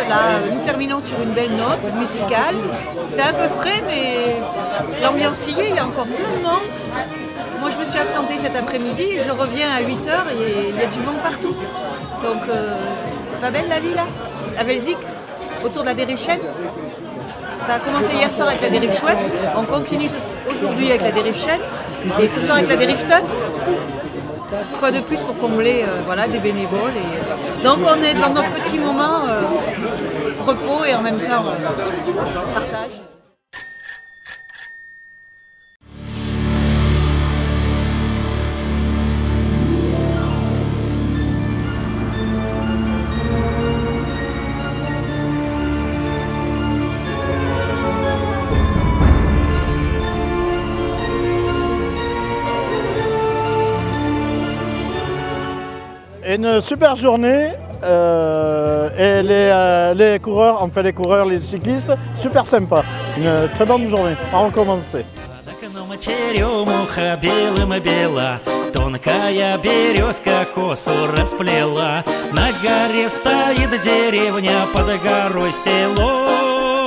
Là, nous terminons sur une belle note musicale. Il fait un peu frais, mais l'ambiance y est, il y a encore plein de monde. Moi, je me suis absentée cet après-midi et je reviens à 8 h et il y a du monde partout. Donc, pas belle la vie là, à Belzic, autour de la dérive chêne. Ça a commencé hier soir avec la dérive chouette, on continue aujourd'hui avec la dérive chêne et ce soir avec la dérive teuf. Quoi de plus pour combler voilà, des bénévoles. Donc on est dans notre petit moment repos et en même temps partage. Une super journée et les coureurs, enfin les coureurs, les cyclistes, super sympa. Une très bonne journée, à recommencer. Тонкая березка косу расплела, на горе стоит деревня, под горой село,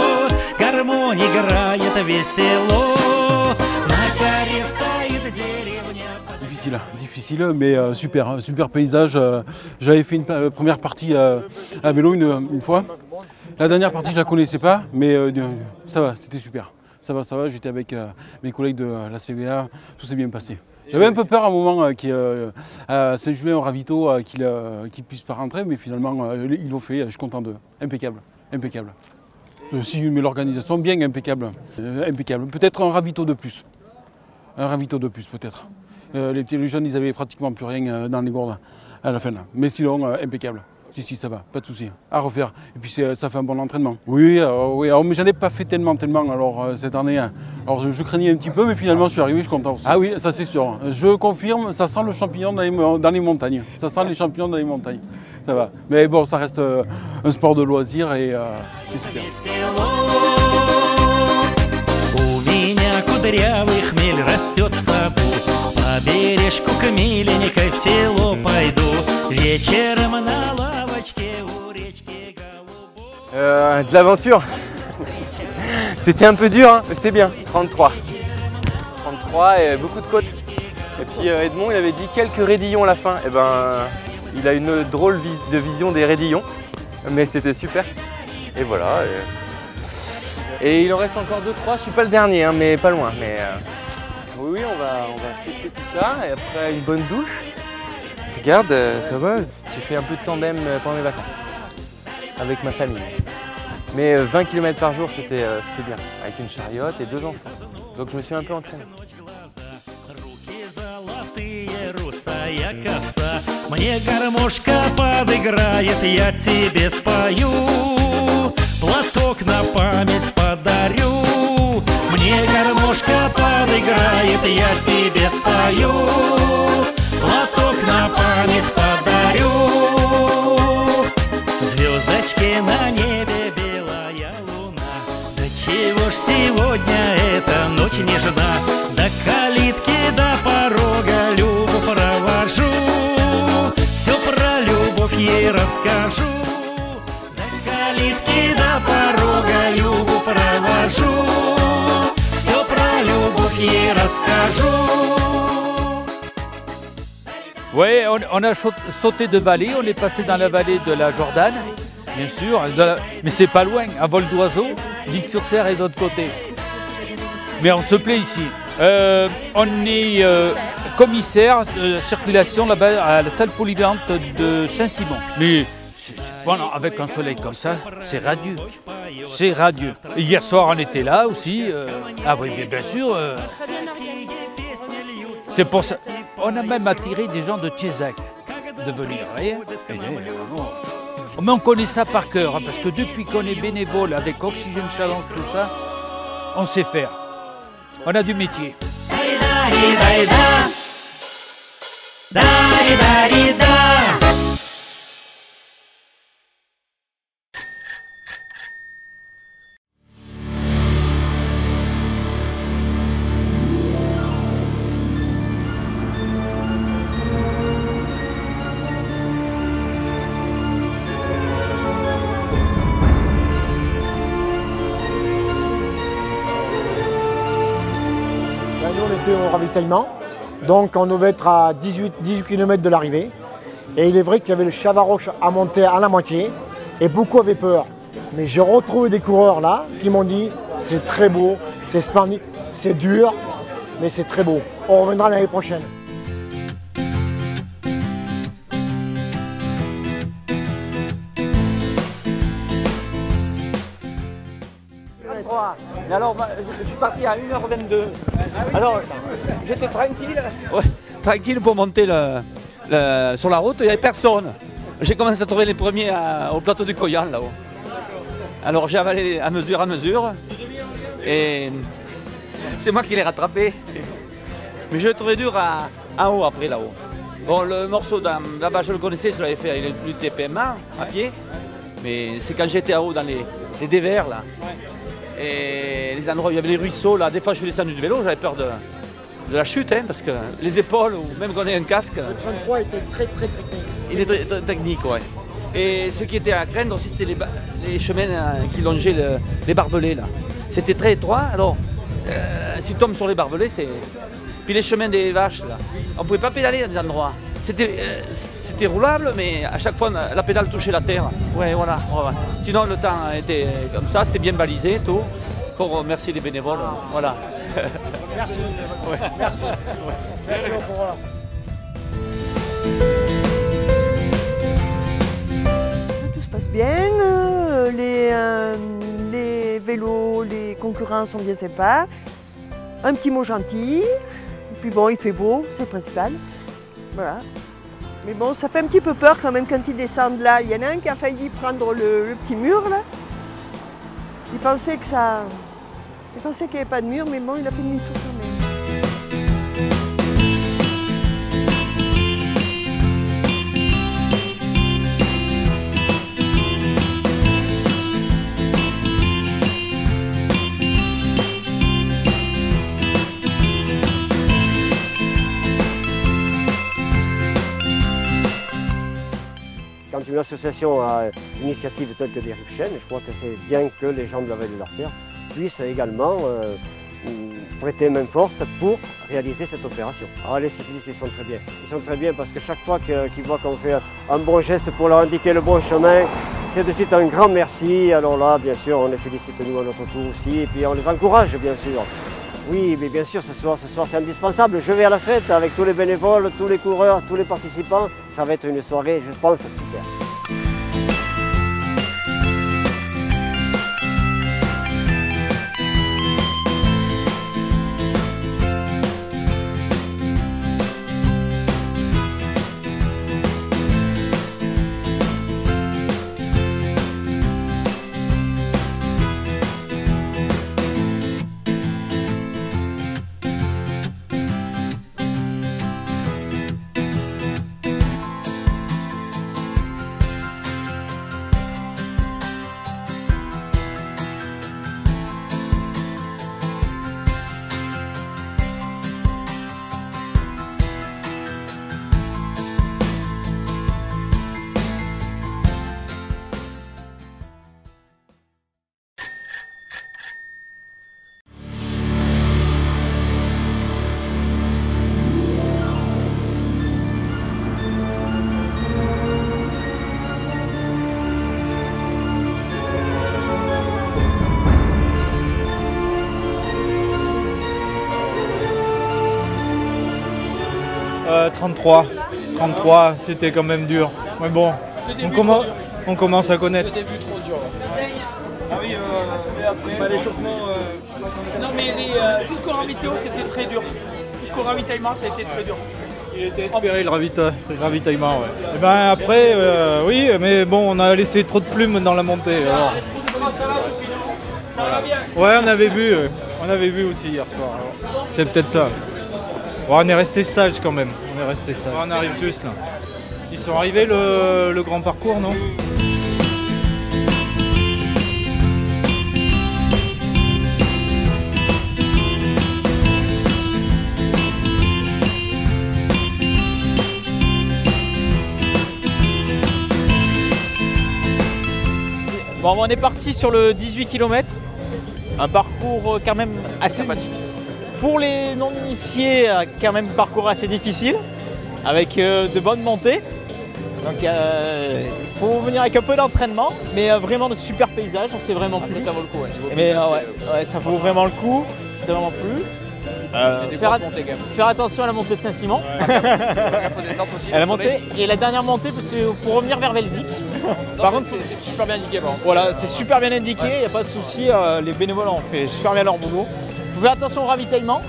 гармонь играет весело, на горе стоит деревня. Difficile, mais super paysage. J'avais fait une première partie à vélo une fois. La dernière partie, je la connaissais pas, mais ça va, c'était super. Ça va, j'étais avec mes collègues de la CVA, tout s'est bien passé. J'avais un peu peur à un moment à Saint-Julien au ravito qu'ils ne puissent pas rentrer, mais finalement ils l'ont fait, je suis content d'eux. Impeccable. Si, mais l'organisation bien impeccable. Peut-être un ravito de plus. Peut-être. Les jeunes, ils avaient pratiquement plus rien dans les gourdes à la fin. Là. Mais sinon, impeccable. Si, ça va, pas de souci. À refaire. Et puis ça fait un bon entraînement. Oui. Alors, mais j'en ai pas fait tellement alors cette année. Alors je craignais un petit peu, mais finalement je suis arrivé, je suis content aussi. Ah oui, ça c'est sûr. Je confirme, ça sent le champignon dans les montagnes. Ça sent les champignons dans les montagnes. Ça va. Mais bon, ça reste un sport de loisir et c'est super. Кудрявый хмель растет в саду, по бережку к миленькой в село пойду, вечером на лавочке у речки голубой. De l'aventure. C'était un peu dur, hein, mais c'était bien. 33 et beaucoup de côtes. Et puis Edmond, il avait dit quelques raidillons à la fin. Et ben, il a une drôle de vision des raidillons, mais c'était super. Et voilà. Et il en reste encore 2-3, je suis pas le dernier, hein, mais pas loin. Mais oui, on va fêter tout ça et après une bonne douche. Regarde, ça va. J'ai fait un peu de tandem pendant mes vacances avec ma famille. Mais 20 km par jour, c'était bien, avec une chariote et 2 enfants. Donc je me suis un peu entraîné. Мне гармошка подыграет, я тебе спою, платок на память подарю. Мне гармошка подыграет, я тебе спою, платок на память подарю. Звездочки на небе, белая луна, да чего ж сегодня эта ночь нежна, до калитки, до порога Любу провожу, все про любовь ей расскажу. До калитки, до порога Любу провожу, все про любовь ей расскажу. Oui, on a sauté de vallée, on est passé dans la vallée de la Jordan, bien sûr, mais c'est pas loin, à vol d'oiseau, Vic-sur-Serre est de l'autre côté. Mais on se plaît ici. On est commissaire de circulation là-bas à la salle polyvalente de Saint-Simon. Mais voilà, avec un soleil comme ça, c'est radieux. C'est radieux. Et hier soir, on était là aussi. Ah oui, bien sûr. C'est pour ça. On a même attiré des gens de Tchezac de venir. Voyez. Mais on connaît ça par cœur, hein, parce que depuis qu'on est bénévole avec Oxygène Challenge, tout ça, on sait faire. On a du métier. on était au ravitaillement. Donc on devait être à 18 km de l'arrivée. Et il est vrai qu'il y avait le Chavaroche à monter à la moitié. Et beaucoup avaient peur. Mais j'ai retrouvé des coureurs là qui m'ont dit c'est très beau, c'est splendide, c'est dur, mais c'est très beau. On reviendra l'année prochaine. Et alors, je suis parti à 1h22. Alors, j'étais tranquille, tranquille pour monter sur la route, il n'y avait personne. J'ai commencé à trouver les premiers au plateau du Coyan là-haut. Alors j'ai avalé à mesure, et c'est moi qui l'ai rattrapé. Mais je l'ai trouvé dur en haut après là-haut. Bon, le morceau là-bas je le connaissais, je l'avais fait avec l'UTPMA à pied. Mais c'est quand j'étais en haut dans les dévers là. Et les endroits où il y avait les ruisseaux là, des fois je suis descendu du vélo, j'avais peur de la chute, hein, parce que les épaules, ou même quand on a un casque. Le 33 était très technique. Il est très technique, ouais. Et ce qui était à craindre aussi, c'était les chemins qui longeaient les barbelés là. C'était très étroit, alors si tu tombes sur les barbelés, c'est. Puis les chemins des vaches là, on ne pouvait pas pédaler dans des endroits. C'était roulable, mais à chaque fois la pédale touchait la terre. Ouais, voilà. Sinon le temps était comme ça, c'était bien balisé, tout. Encore merci les bénévoles, voilà. Merci. Ouais. Merci. Ouais. Merci au coureur. Tout se passe bien, les vélos, les concurrents sont bien sympas. Un petit mot gentil, et puis bon, il fait beau, c'est le principal. Voilà. Mais bon, ça fait un petit peu peur quand même quand ils descendent là. Il y en a un qui a failli prendre le petit mur là. Il pensait qu'il n'y avait pas de mur, mais bon, il a fait demi-tour quand même. Quand une association a une initiative telle que des Rives-Chênes, je crois que c'est bien que les gens de la vallée de l'Arcière puissent également prêter main forte pour réaliser cette opération. Alors les cyclistes, ils sont très bien. Ils sont très bien parce que chaque fois qu'ils voient qu'on fait un bon geste pour leur indiquer le bon chemin, c'est de suite un grand merci. Alors là, bien sûr, on les félicite nous à notre tour aussi et puis on les encourage, bien sûr. Oui, mais bien sûr, ce soir c'est indispensable. Je vais à la fête avec tous les bénévoles, tous les coureurs, tous les participants. Ça va être une soirée, je pense, super. « 33, c'était quand même dur. Mais bon, on commence à connaître. Le début trop dur. Ah oui, après, l'échauffement. Non, mais jusqu'au ravitaillement, c'était très dur. Jusqu'au ravitaillement, ça a été très dur. Il était espéré le ravitaillement, ouais. Et ben après, oui, mais bon, on a laissé trop de plumes dans la montée. Alors. Ça va bien. Ouais, on avait vu aussi hier soir. C'est peut-être ça. Bon, on est resté sage quand même. On arrive juste là. Ils sont arrivés le grand parcours, non ? Bon, on est parti sur le 18 km. Un parcours quand même assez Pour les non-initiés, quand même parcours assez difficile, avec de bonnes montées. Donc il faut venir avec un peu d'entraînement, mais vraiment de super paysages, on s'est vraiment plu. Ça vaut le coup, niveau Mais paysage, ouais, ça vaut vraiment le coup, c'est vraiment plu. Faire attention à la montée de Saint-Simon. Il faut descendre aussi. La montée, et la dernière montée, pour revenir vers Velzic. Par contre, c'est super bien indiqué. Voilà, c'est super bien indiqué, il n'y a pas de souci. Les bénévoles ont fait super bien leur boulot. Il faut faire attention au ravitaillement.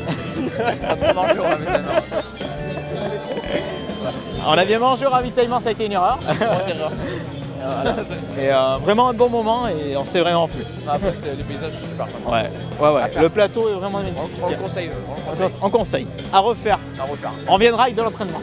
Pas trop manger au ravitaillement. On a bien mangé au ravitaillement, ça a été une erreur. Grosse erreur. Et vraiment un bon moment et on s'est vraiment plu. Après, les paysages sont super. Ouais. Le plateau est vraiment magnifique. On le conseille. On conseille. À refaire. On viendra avec de l'entraînement.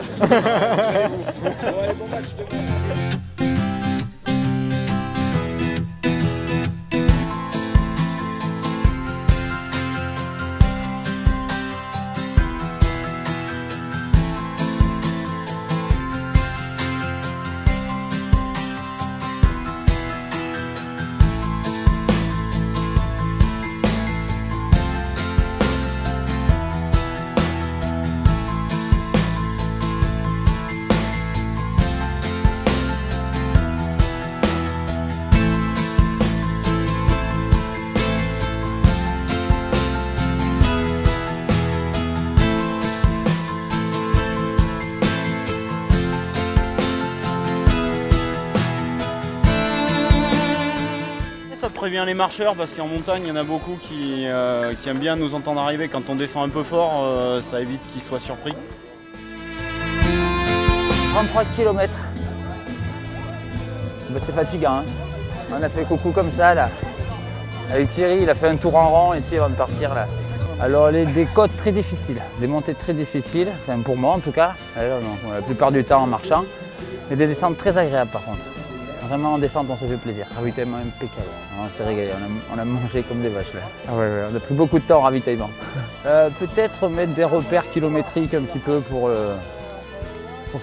Ça prévient les marcheurs parce qu'en montagne, il y en a beaucoup qui aiment bien nous entendre arriver. Quand on descend un peu fort, ça évite qu'ils soient surpris. 33 km. Bah, c'est fatigant. Hein. On a fait coucou comme ça là. Avec Thierry, il a fait un tour en rond ici avant de partir là. Alors des côtes très difficiles, des montées très difficiles, enfin pour moi en tout cas, la plupart du temps en marchant, mais des descentes très agréables par contre. Vraiment en descente on s'est fait plaisir, ravitaillement impeccable, on s'est régalé, on a mangé comme des vaches là. Ah ouais, on a pris beaucoup de temps en ravitaillement. Peut-être mettre des repères kilométriques un petit peu pour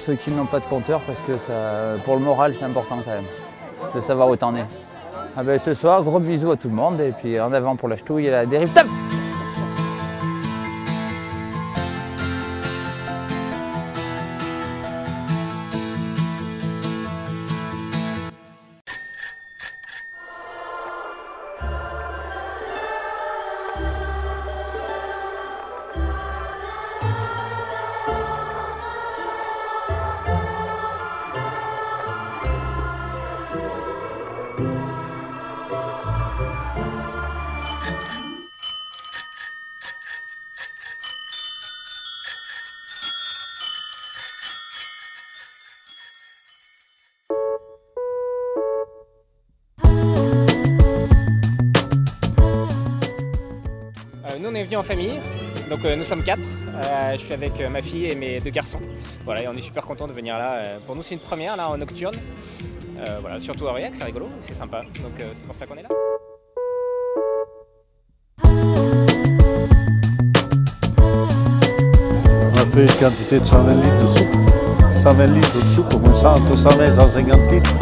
ceux qui n'ont pas de compteur parce que pour le moral c'est important quand même, de savoir où t'en es. Ah ben, ce soir, gros bisous à tout le monde et puis en avant pour la ch'touille et la dérive. Top ! Nous on est venus en famille, donc nous sommes 4. Je suis avec ma fille et mes 2 garçons. Voilà, et on est super contents de venir là. Pour nous c'est une première là en nocturne. Voilà, surtout à Aurillac, c'est rigolo, c'est sympa. Donc c'est pour ça qu'on est là. On a fait une quantité de 120 litres de soupe. 120 litres de soupe, au moins ça, entre 120 et 150 litres.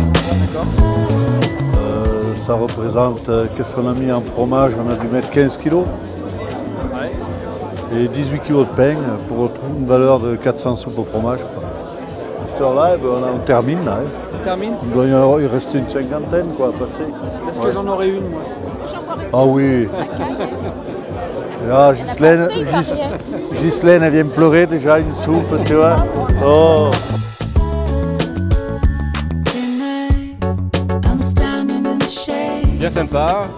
Ça représente, qu'est-ce qu'on a mis en fromage? On a dû mettre 15 kilos. Et 18 kg de pain pour une valeur de 400 soupes au fromage. À cette heure-là, on termine. Là, Ça termine? Il doit y rester une cinquantaine quoi, à passer. Est-ce que j'en aurais une moi? Ah oui. Ah, Ghislaine, elle vient pleurer déjà une soupe, tu vois. Oh. Bien sympa,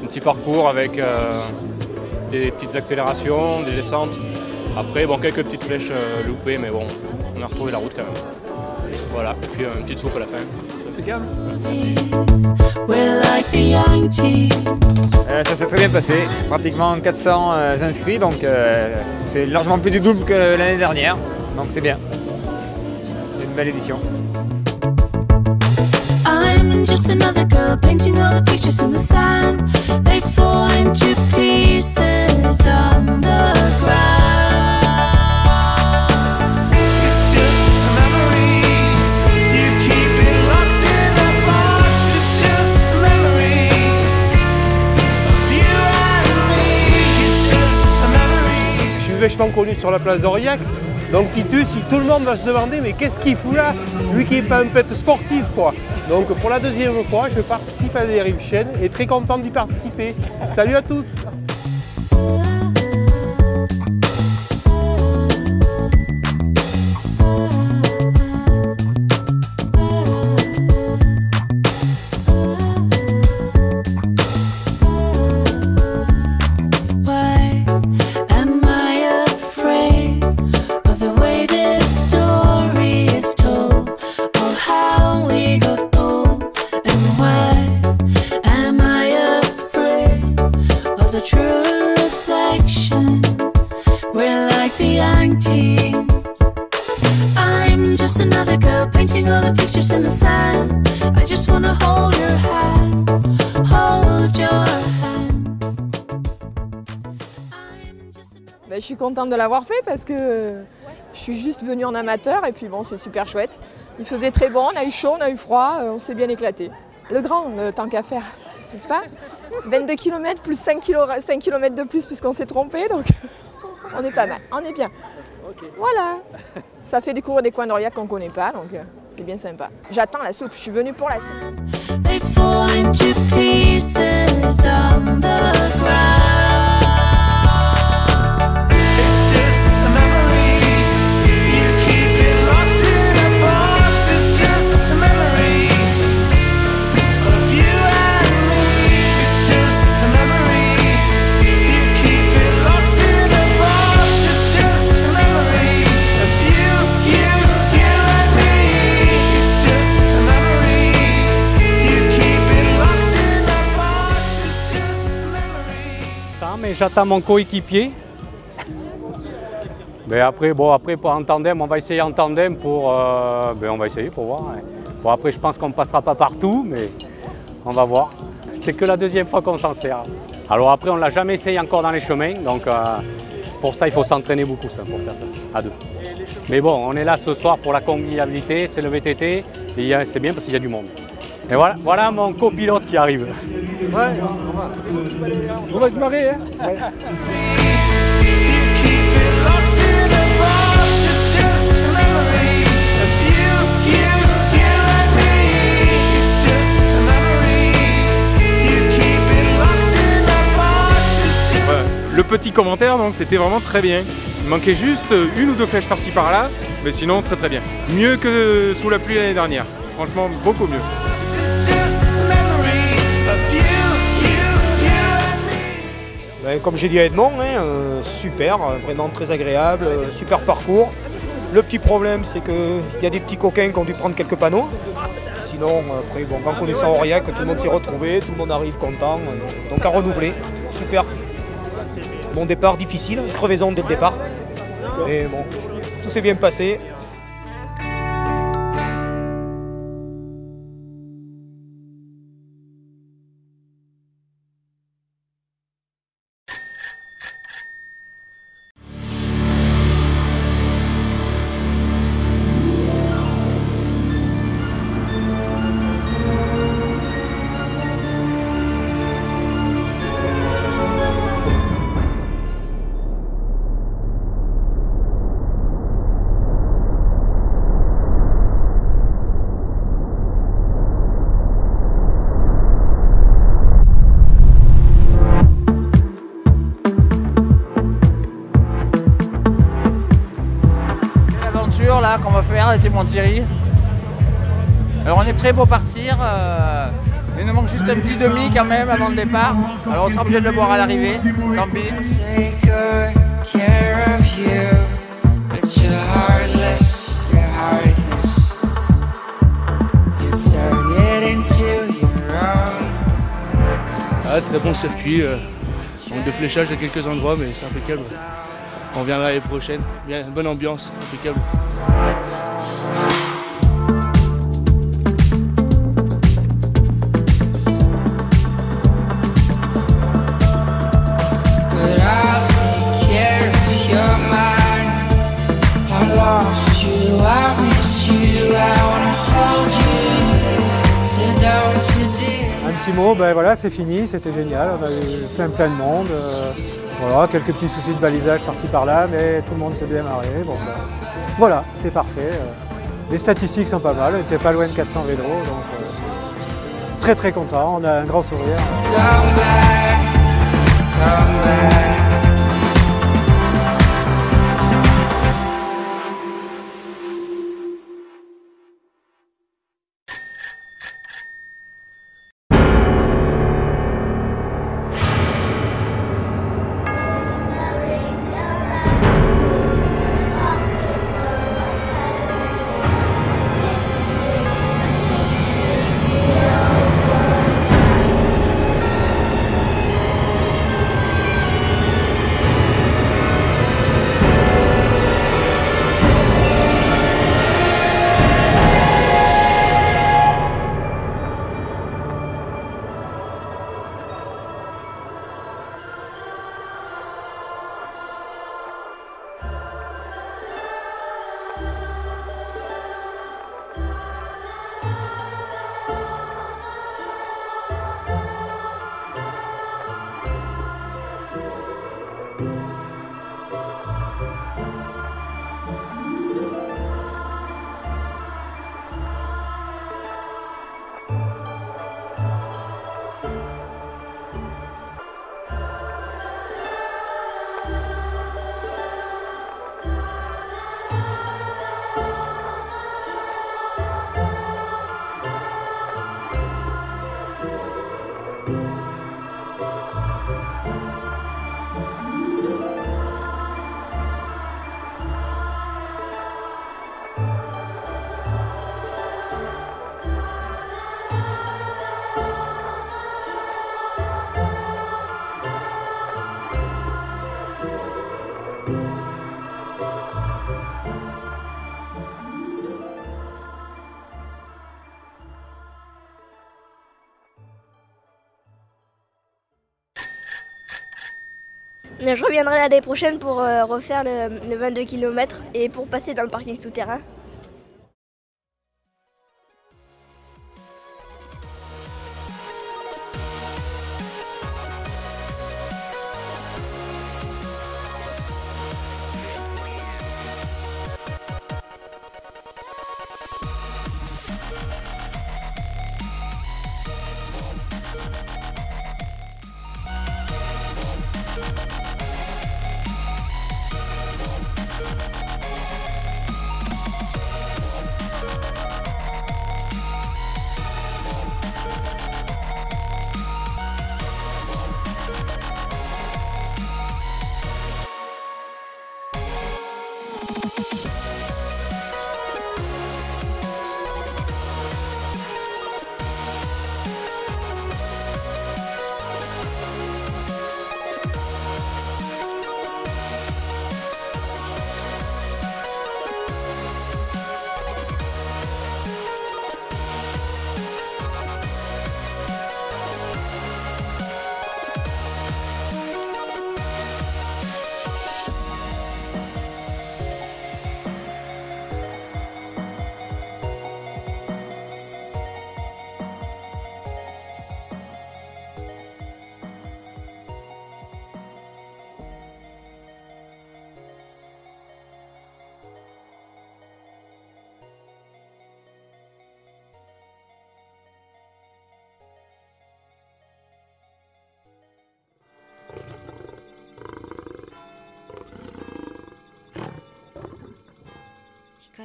un petit parcours avec des petites accélérations, des descentes. Après, bon, quelques petites flèches loupées, mais bon, on a retrouvé la route quand même. Voilà, et puis une petite soupe à la fin. Ça s'est très bien passé, pratiquement 400 inscrits, donc c'est largement plus du double que l'année dernière, donc c'est bien. C'est une belle édition. I'm just another girl painting all the pictures in the sand. They fall into pieces on the ground. It's just a memory. You keep it locked in a box. It's just a memory of you and me. It's just a memory. vachement connu sur la place d'Aurillac. Donc Titus, tout le monde va se demander mais qu'est-ce qu'il fout là, lui qui n'est pas un pet sportif quoi. Donc pour la deuxième fois, je participe à des Rifchen et très content d'y participer. Salut à tous. I'm just another girl painting all the pictures in the sand. I just wanna hold your hand, hold your hand. Je suis contente de l'avoir fait parce que je suis juste venue en amateur et puis bon, c'est super chouette. Il faisait très bon, on a eu chaud, on a eu froid, on s'est bien éclaté. Le grand, tant qu'à faire, n'est-ce pas? 22 km plus 5 km de plus puisqu'on s'est trompé, donc on est pas mal, on est bien. Voilà, ça fait découvrir des coins d'Aurillac qu'on ne connaît pas, donc c'est bien sympa. J'attends la soupe, je suis venue pour la soupe. They fall into pieces on the ground. It's just a memory. You keep it locked in a box. It's just a memory of you and me. It's just a memory. You keep it locked in a box. It's just a memory of you and me. It's just a memory. You keep it locked in a box. It's just a memory. Mais j'attends mon coéquipier. Mais après, pour en tandem, on va essayer en tandem pour. On va essayer pour voir. Bon, après, je pense qu'on ne passera pas partout, mais on va voir. C'est que la deuxième fois qu'on s'en sert. Alors après, on ne l'a jamais essayé encore dans les chemins, donc pour ça, il faut s'entraîner beaucoup ça, pour faire ça, à deux. Mais bon, on est là ce soir pour la convivialité, c'est le VTT, et c'est bien parce qu'il y a du monde. Et voilà mon copilote qui arrive. Ouais, on va être marré, hein. Ouais. Le petit commentaire, donc c'était vraiment très bien. Il manquait juste une ou deux flèches par-ci par-là, mais sinon très très bien. Mieux que sous la pluie l'année dernière. Franchement, beaucoup mieux. Comme j'ai dit à Edmond, super, vraiment très agréable, super parcours. Le petit problème, c'est qu'il y a des petits coquins qui ont dû prendre quelques panneaux. Sinon, après, bon, en connaissant Aurillac, tout le monde s'est retrouvé, tout le monde arrive content. Donc à renouveler, super. Bon départ difficile, crevaison dès le départ. Mais bon, tout s'est bien passé. Là qu'on va faire avec mon Thierry. Alors on est prêt pour partir. Il nous manque juste un petit demi quand même avant le départ. Alors on sera obligé de le boire à l'arrivée. Tant pis. Très bon circuit. Manque de fléchage à quelques endroits, mais c'est impeccable. On viendra l'année prochaine. Bien, bonne ambiance, impeccable. Un petit mot, ben voilà, c'est fini, c'était génial, on a eu plein de monde. Voilà, quelques petits soucis de balisage par-ci par-là, mais tout le monde s'est bien marré. Bon, ben, voilà, c'est parfait. Les statistiques sont pas mal, on était pas loin de 400 vélos, donc très très content, on a un grand sourire. Je reviendrai l'année prochaine pour refaire le 22 km et pour passer dans le parking souterrain.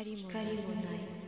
Hikari mo nai.